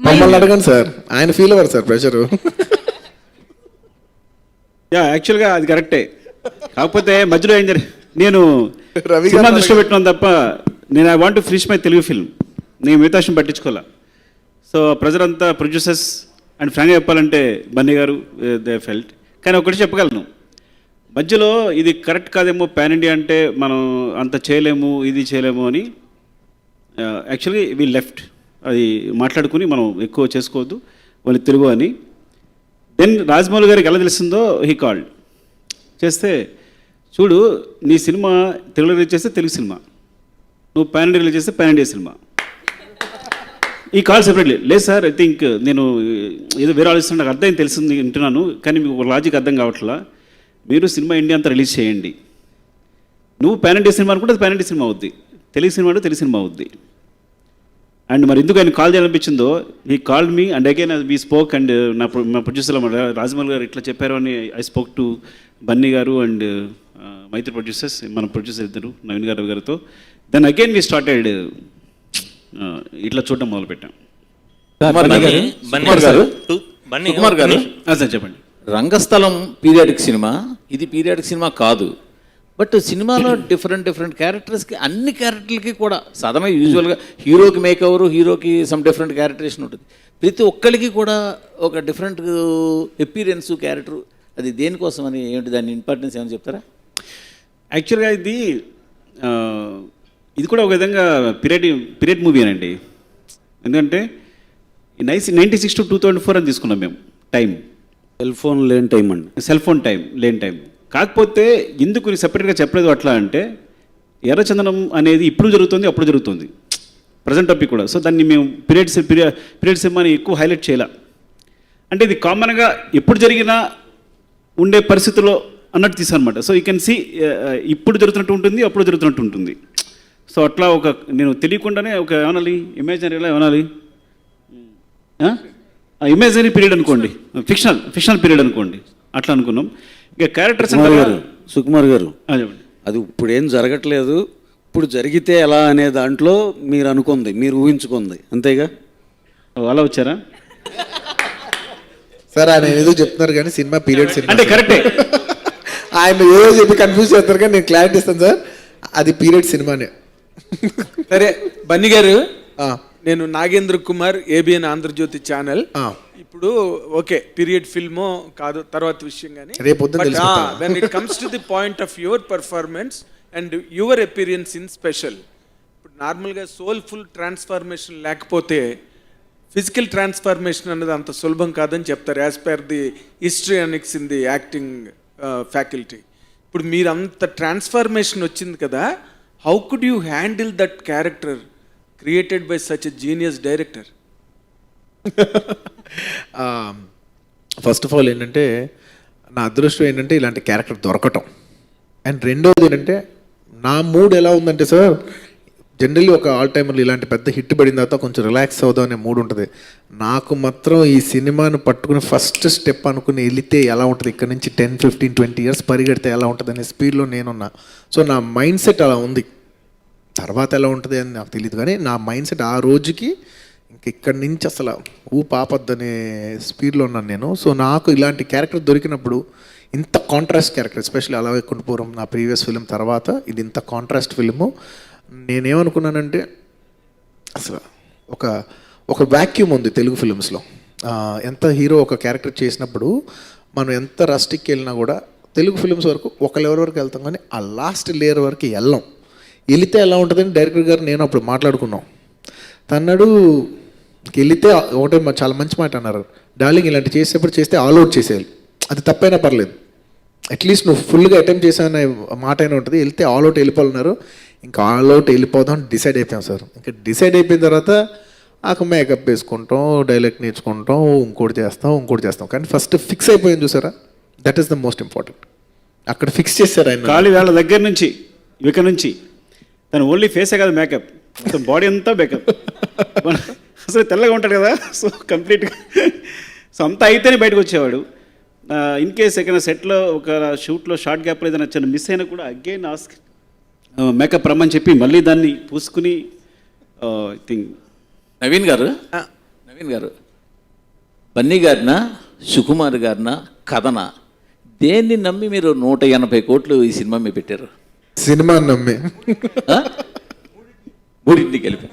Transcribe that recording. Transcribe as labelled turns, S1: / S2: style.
S1: మమ్మల్ని అడగండి సార్, ఆయన ఫీల్ అవ్వరు సార్ ప్రెషరు.
S2: యాక్చువల్గా అది కరెక్టే. కాకపోతే మధ్యలో ఏం నేను
S1: రవి
S2: సినిమా దృష్టిలో పెట్టినాను తప్ప నేను I want to finish my Telugu film. నేను మిగతా విషయం పట్టించుకోవాలా. సో ప్రజలంతా ప్రొడ్యూసర్స్ అండ్ ఫ్రాంక్గా చెప్పాలంటే బన్నీ గారు దే ఫెల్ట్. కానీ ఒకటి చెప్పగలను, మధ్యలో ఇది కరెక్ట్ కాదేమో, పాన్ ఇండియా అంటే మనం అంత చేయలేము, ఇది చేయలేము అని యాక్చువల్గా వీ లెఫ్ట్. అది మాట్లాడుకుని మనం ఎక్కువ చేసుకోవద్దు వాళ్ళు తెలుగు అని. దెన్ రాజమౌళి గారికి ఎలా తెలిసిందో హీ కాల్డ్ చేస్తే, చూడు నీ సినిమా తెలుగులో రిలీజ్ చేస్తే తెలుగు సినిమా, నువ్వు పాన్ ఇండియా రిలీజ్ చేస్తే పాన్ ఇండియా సినిమా. ఈ కాల్ సెపరేట్లీ లేదు సార్, ఐ థింక్ నేను ఏదో వేరే ఆలోచిస్తున్నా, నాకు అర్థం తెలిసింది వింటున్నాను, కానీ మీకు లాజిక్ అర్థం కావట్లా. మీరు సినిమా ఇండియా అంతా రిలీజ్ చేయండి, నువ్వు పాన్ ఇండియా సినిమా అనుకుంటే అది పాన్ ఇండియా సినిమా అవుద్ది, తెలుగు సినిమా అంటే తెలుగు సినిమా అవుద్ది. అండ్ మరి ఎందుకు ఆయన కాల్ చేయాలనిపించిందో, ఈ called me and again we spoke. And మా ప్రొడ్యూసర్లో రాజమౌళి గారు ఇట్లా చెప్పారు అని ఐ స్పోక్ టు బన్నీ గారు అండ్ మైత్రి ప్రొడ్యూసర్స్, మన ప్రొడ్యూసర్ ఇద్దరు నవీన్ గారు గారితో. దెన్ అగైన్ వీ స్టార్టెడ్ ఇట్లా చూడడం మొదలుపెట్టాం.
S3: కుమార్ గారు
S2: సార్ చెప్పండి.
S3: రంగస్థలం పీరియాడిక్ సినిమా, ఇది పీరియాడిక్ సినిమా కాదు. బట్ సినిమాలో డిఫరెంట్ క్యారెక్టర్స్కి, అన్ని క్యారెక్టర్లకి కూడా సాధారణంగా యూజువల్గా హీరోకి మేక్ ఓవరు, హీరోకి సమ్ డిఫరెంట్ క్యారెక్టరేషన్ ఉంటుంది. ప్రతి ఒక్కరికి కూడా ఒక డిఫరెంట్ ఎపీరియన్స్ క్యారెక్టర్. అది దేనికోసం అని, ఏమిటి దాని ఇంపార్టెన్స్ ఏమైనా చెప్తారా?
S2: యాక్చువల్గా ఇది కూడా ఒక విధంగా పీరియడ్ మూవీ అనండి. ఎందుకంటే 96 to 2004 అని తీసుకున్నాం మేము టైం.
S4: సెల్ ఫోన్ లేని టైం అండి,
S2: సెల్ ఫోన్ టైం లేని టైం. కాకపోతే ఎందుకు సెపరేట్గా చెప్పలేదు అట్లా అంటే, ఎర్రచందనం అనేది ఇప్పుడు జరుగుతుంది, అప్పుడు జరుగుతుంది, ప్రజెంట్ టాపిక్ కూడా. సో దాన్ని మేము పీరియడ్ సినిమాని ఎక్కువ హైలైట్ చేయాల. అంటే ఇది కామన్గా ఎప్పుడు జరిగినా ఉండే పరిస్థితుల్లో అన్నట్టు తీసానమాట. సో యూ కెన్ సీ ఇప్పుడు జరుగుతున్నట్టు ఉంటుంది, అప్పుడు జరుగుతున్నట్టు ఉంటుంది. సో అట్లా ఒక నేను తెలియకుండానే ఒక ఏమనాలి, ఇమాజినరీలో ఏమనాలి, ఇమాజినరీ పీరియడ్ అనుకోండి, ఫిక్షనల్ పీరియడ్ అనుకోండి, అట్లా అనుకున్నాం. ఇక క్యారెక్టర్స్
S4: సుకుమార్ గారు
S2: చెప్పండి.
S4: అది ఇప్పుడు ఏం జరగట్లేదు, ఇప్పుడు జరిగితే ఎలా అనే దాంట్లో మీరు అనుకుంది, మీరు ఊహించుకుంది అంతేగా?
S2: అలా వచ్చారా
S1: సార్? ఆయన ఏదో చెప్తున్నారు కానీ సినిమా పీరియడ్ సినిమా
S2: అంటే కరెక్టే.
S1: ఆయన ఏదో చెప్పి కన్ఫ్యూజ్ చేస్తారు కానీ నేను క్లారిటీ ఇస్తాను సార్, అది పీరియడ్ సినిమానే.
S5: సరే బన్నీ గారు, నేను నాగేంద్ర కుమార్, ఏబిఎన్ ఆంధ్రజ్యోతి ఛానల్. ఇప్పుడు ఓకే పీరియడ్ ఫిల్మో కాదు తర్వాత విషయం, కానీ when it comes to the point of your performance and your appearance in special, ఇప్పుడు నార్మల్గా సోల్ఫుల్ ట్రాన్స్ఫార్మేషన్ లేకపోతే ఫిజికల్ ట్రాన్స్ఫార్మేషన్ అన్నది అంత సులభం కాదని చెప్తారు, as per the histrionics in the acting faculty. ఇప్పుడు మీరు అంత ట్రాన్స్ఫార్మేషన్ వచ్చింది కదా, how could you handle that character created by such a genius director?
S1: First of all ఏంటంటే, నా అదృష్టం ఏంటంటే ఇలాంటి క్యారెక్టర్ దొరకటం. అండ్ రెండోది ఏంటంటే, నా మూడ్ ఎలా ఉందంటే సార్, జనరల్లీ ఒక ఆల్ టైమర్లు ఇలాంటి పెద్ద హిట్ పడిన తర్వాత కొంచెం రిలాక్స్ అవుదాం అనే మూడ్ ఉంటుంది. నాకు మాత్రం ఈ సినిమాను పట్టుకుని ఫస్ట్ స్టెప్ అనుకుని వెళితే ఎలా ఉంటుంది, ఇక్కడ నుంచి 10, 15, 20 years పరిగెడితే ఎలా ఉంటుంది అనే స్పీడ్లో నేనున్నా. సో నా మైండ్ సెట్ అలా ఉంది. తర్వాత ఎలా ఉంటుంది అని నాకు తెలియదు, కానీ నా మైండ్ సెట్ ఆ రోజుకి ఇంక ఇక్కడి నుంచి అసలు పాపద్దనే స్పీడ్లో ఉన్నాను నేను. సో నాకు ఇలాంటి క్యారెక్టర్ దొరికినప్పుడు, ఇంత కాంట్రాస్ట్ క్యారెక్టర్, ఎస్పెషల్లీ అలా కుంటుపురం నా ప్రీవియస్ ఫిలిం తర్వాత ఇది ఇంత కాంట్రాస్ట్ ఫిలిము, నేనేమనుకున్నానంటే అసలు ఒక వ్యాక్యూమ్ ఉంది తెలుగు ఫిలిమ్స్లో. ఎంత హీరో ఒక క్యారెక్టర్ చేసినప్పుడు మనం ఎంత రస్టిక్కి వెళ్ళినా కూడా తెలుగు ఫిలిమ్స్ వరకు ఒక లెవెల్ వరకు వెళ్తాం, కానీ ఆ లాస్ట్ లేయర్ వరకు వెళితే ఎలా ఉంటుందని డైరెక్టర్ గారు నేను అప్పుడు మాట్లాడుకున్నాం. తన్నాడు వెళితే ఒకటే చాలా మంచి మాట అన్నారు, డార్లింగ్ ఇలాంటి చేసేప్పుడు చేస్తే ఆల్ అవుట్ చేసేయాలి, అది తప్పైనా పర్లేదు, అట్లీస్ట్ నువ్వు ఫుల్గా అటెంప్ట్ చేసావనే మాట అయినా ఉంటుంది, వెళ్తే ఆల్ అవుట్ వెళ్ళిపోతున్నారు, ఇంకా ఆల్ అవుట్ వెళ్ళిపోదాం డిసైడ్ అయిపోయాం సార్. ఇంకా డిసైడ్ అయిపోయిన తర్వాత మేకప్ వేసుకుంటాం, డైలాగ్ నేర్చుకుంటాం, ఇంకోటి చేస్తాం, కానీ ఫస్ట్ ఫిక్స్ అయిపోయింది చూసారా, that is the most important. అక్కడ ఫిక్స్ చేశారు ఆయన.
S2: ఖాళీ వాళ్ళ దగ్గర నుంచి ఇక్కడ నుంచి తను ఓన్లీ ఫేసే కాదు, మేకప్ మొత్తం బాడీ అంతా మేకప్. అసలు తెల్లగా ఉంటాడు కదా, సో కంప్లీట్గా సో అంతా అయితేనే బయటకు వచ్చేవాడు. ఇన్ కేస్ ఎక్కడైనా సెట్లో ఒక షూట్లో షార్ట్ గ్యాప్లో ఏదైనా చిన్న మిస్ అయినా కూడా అగైన్ ఆస్క్ మేకప్ రమ్మని చెప్పి మళ్ళీ దాన్ని పూసుకుని థింగ్.
S3: నవీన్ గారు నవీన్ గారు, బన్నీ గారినా సుకుమార్ గారినా కథనా, దేన్ని నమ్మి మీరు 180 కోట్లు ఈ సినిమా మీద పెట్టారు?
S1: సినిమా నమ్మి
S3: మూడింటికి కలిపి